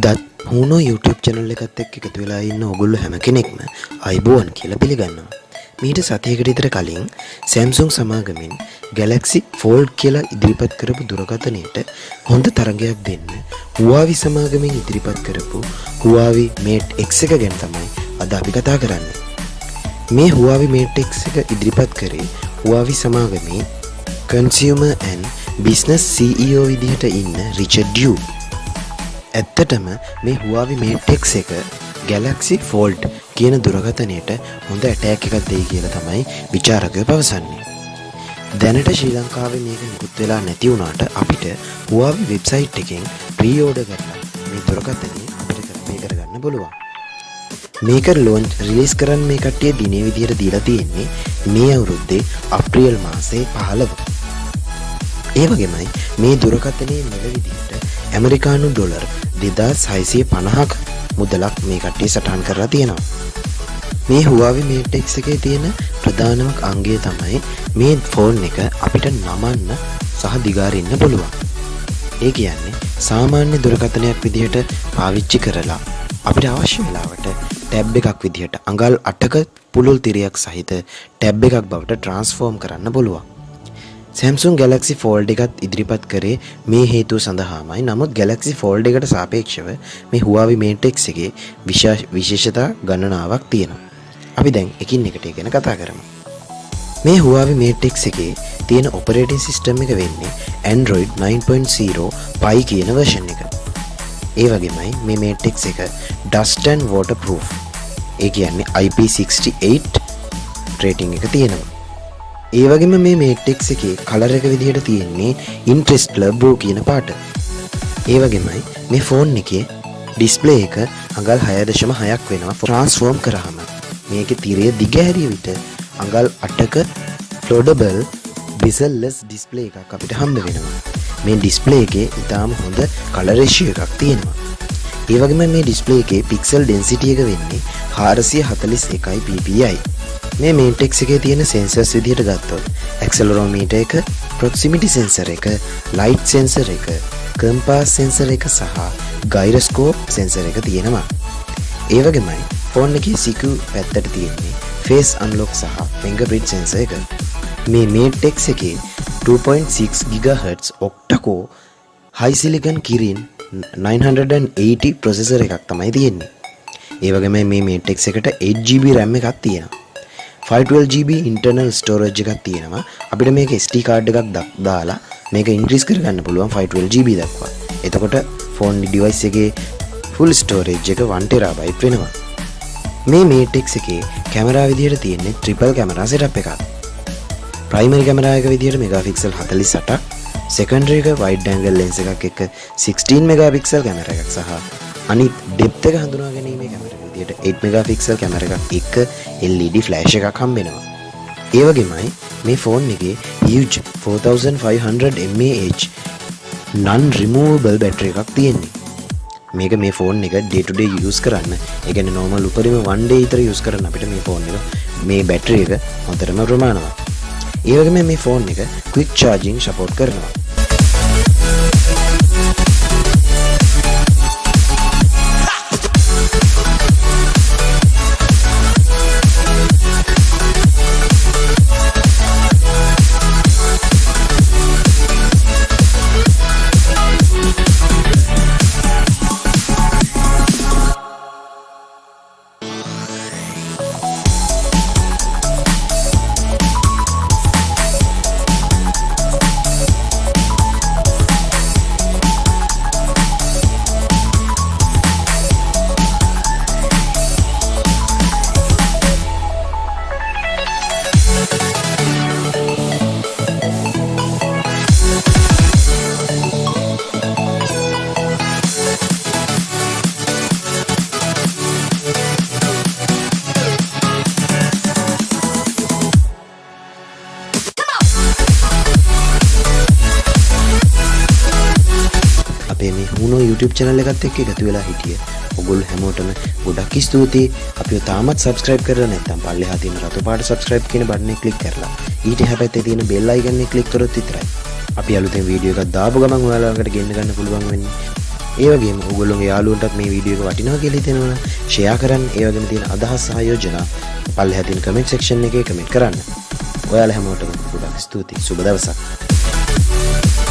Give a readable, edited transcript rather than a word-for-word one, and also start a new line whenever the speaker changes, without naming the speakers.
අදත් Whoknow YouTube channel එකත් එක්ක එකතු වෙලා ඉන්න ඔයගොල්ලෝ හැම කෙනෙක්ම අයිබෝවන් කියලා පිළිගන්නවා. මීට සතියකට විතර කලින් Samsung සමාගමෙන් Galaxy Fold කියලා ඉදිරිපත් කරපු දුරකථනයට හොඳ තරගයක් දෙන්න Huawei සමාගමෙන් ඉදිරිපත් කරපු Huawei Mate X එක ගැන තමයි අද අපි කතා කරන්නේ. මේ Huawei Mate X එක ඉදිරිපත් කරේ Huawei සමාගමේ Consumer and Business CEO විදිහට ඉන්න Richard Yu. ඇත්තටම මේ Huawei Mate X එක Galaxy Fold කියන දුරකථනයට හොඳ ඇටැක් එකක් දෙයි කියලා තමයි විචාරකයෝ පවසන්නේ. දැනට ශ්‍රී ලංකාවේ මේක නිකුත් වෙලා නැති වුණාට අපිට Huawei වෙබ්සයිට් එකෙන් ප්‍රී-ඕඩර් කරලා මේ දුරකථනය අපිට මේ කරගන්න පුළුවන්. මේක රිලීස් කරන්න මේ කට්ටිය දිනේ විදියට දීලා තියෙන්නේ මේ අවුරුද්දේ අප්‍රේල් මාසයේ 15. ඒ වගේමයි මේ දුරකථනයේ මිල විදියට ඇමරිකානු ඩොලර් 2650ක මුදලක් මේ කට්ටිය සටහන් කරලා තියෙනවා. මේ Huawei Mate X එකේ තියෙන ප්‍රධානම අංගය තමයි මේ ෆෝන් එක අපිට නමන්න සහ දිගාරින්න පුළුවන්. ඒ කියන්නේ සාමාන්‍ය දුරකථනයක් විදිහට පාවිච්චි කරලා අපිට අවශ්‍ය වෙලාවට ටැබ් එකක් විදිහට අඟල් 8ක පුළුල් තිරයක් සහිත ටැබ් එකක් බවට ට්‍රාන්ස්ෆෝම් කරන්න පුළුවන්. Samsung Galaxy Fold එකත් ඉදිරිපත් කරේ මේ හේතුව සඳහාමයි. නමුත් Galaxy Fold එකට සාපේක්ෂව මේ Huawei Mate X එකේ විශේෂතා ගණනාවක් තියෙනවා. අපි දැන් එකින් එකට ගැන කතා කරමු. මේ Huawei Mate X එකේ තියෙන operating system එක වෙන්නේ Android 9.0 Pie කියන version එක. ඒ වගේමයි මේ Mate X එක dust and waterproof. ඒ කියන්නේ IP68 rating එක තියෙනවා. ඒ වගේම මේ Mate X එකේ කලර් එක විදිහට තියෙන්නේ Interstellar Blue කියන පාට. ඒ වගේමයි මේ ෆෝන් එකේ ඩිස්ප්ලේ එක අඟල් 6.6ක් වෙනවා. ට්‍රාන්ස්ෆෝම් කරාම මේකේ තිරය දිග හැරිය විට අඟල් 8ක foldable bezel-less ඩිස්ප්ලේ එකක් අපිට හම්බ වෙනවා. මේ ඩිස්ප්ලේ එකේ ඉතාම හොඳ කලර් රේෂියෝ එකක් තියෙනවා. ඒ වගේම මේ ඩිස්ප්ලේ එකේ pixel density එක වෙන්නේ 441 ppi. මේ Mate X එකේ තියෙන sensors විදිහට ගත්තොත් accelerometer එක, proximity sensor එක, light sensor එක, compass sensor එක සහ gyroscope sensor එක තියෙනවා. ඒ වගේමයි ෆෝන් එකේ secure පැත්තට තියෙන්නේ face unlock සහ fingerprint sensor එක. මේ Mate X එකේ 2.6 GHz octa-core high silicon Kirin 980 processor එකක් තමයි තියෙන්නේ. ඒ වගේම මේ Mate X එකට 8GB RAM එකක් තියෙනවා. 512GB internal storage එකක් තියෙනවා. අපිට මේක SD card එකක් දාලා මේක increase කරගන්න පුළුවන් 512GB දක්වා. එතකොට phone device එකේ full storage එක 1TB වෙනවා. මේ Mate X එකේ කැමරා විදිහට තියෙන්නේ triple camera setup එකක්. primary camera එක විදිහට megapixel 48ක්, secondary එක wide angle lens එකක් එක්ක 16 megapixel camera එකක් සහ අනිත් depth එක හඳුනා ගැනීමේ camera විදිහට 8 megapixel camera එකක් එක්ක LED flash එකක් හම්බ වෙනවා. ඒ වගේමයි මේ ෆෝන් එකේ huge 4500 mAh non removable battery එකක් තියෙන්නේ. මේක මේ ෆෝන් එක day to day use කරන්න, ඒ කියන්නේ normal උපරිම 1 day විතර use කරන්න අපිට මේ ෆෝන් එක මේ battery එක හොඳටම ප්‍රමාණවත්. ඒ වගේම මේ ෆෝන් එක quick charging support කරනවා. මේ Whoknow YouTube channel එකත් එක්ක එකතු වෙලා හිටිය ඔයගොල්ලෝ හැමෝටම ගොඩක් ස්තුතියි. අපිව තාමත් subscribe කරලා නැත්නම් පල්ලෙහා තියෙන රතු පාට subscribe කියන button එක click කරලා ඊට එහා පැත්තේ තියෙන bell icon එක click කරොත් විතරයි අපි අලුතෙන් වීඩියෝ එකක් දාපු ගමන් ඔයාලා ළඟට ගෙන්න ගන්න පුළුවන් වෙන්නේ. ඒ වගේම ඔයගොල්ලෝගේ යාළුවන්ටත් මේ වීඩියෝ එක වටිනවා කියලා හිතෙනවා නම් ෂෙයා කරන්න. ඒ වගේම තියෙන අදහස් සහ යෝජනා පල්ලෙහා තියෙන කමෙන්ට් සෙක්ෂන් එකේ කමෙන්ට් කරන්න. ඔයාලා හැමෝටම ගොඩක් ස්තුතියි. සුබ දවසක්.